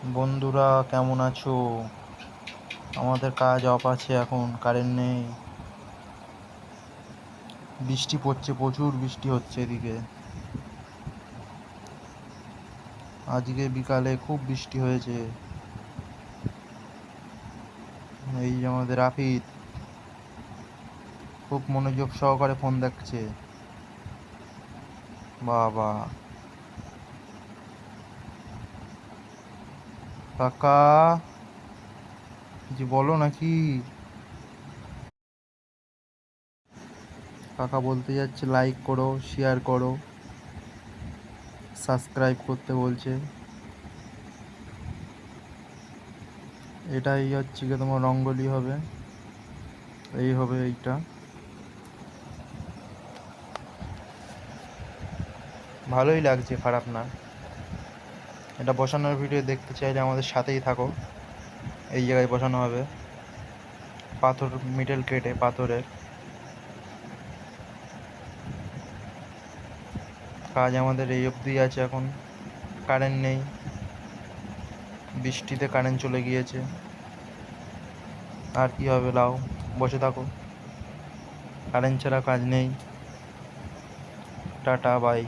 বন্ধুরা কেমন আছো? আমাদের কাজ অফ আছে, এখন কারেন্ট নেই। বৃষ্টি পড়ছে, প্রচুর বৃষ্টি হচ্ছে এদিকে। আজকে বিকালে খুব বৃষ্টি হয়েছে। এই যে আমাদের রাফিদ খুব মনোযোগ সহকারে ফোন দেখছে। বাবা, কাকা কিছু বলো নাকি? কাকা বলতে যাচ্ছে লাইক করো, শেয়ার করো, সাবস্ক্রাইব করতে বলছে। এটাই হচ্ছে কি তোমার রঙ্গোলি হবে, এই হবে এইটা। ভালোই লাগছে, খারাপ না। এটা বসানোর ভিডিও দেখতে চাইলে আমাদের সাথেই থাকো। এই জায়গায় বসানো হবে, পাথর মিডল কেটে পাথরের কাজ আমাদের এই অবধি আছে। এখন কারেন্ট নেই, বৃষ্টিতে কারেন্ট চলে গিয়েছে। আর কি হবে, লাও বসে থাকো, কারেন্ট ছাড়া কাজ নেই। Tata bye.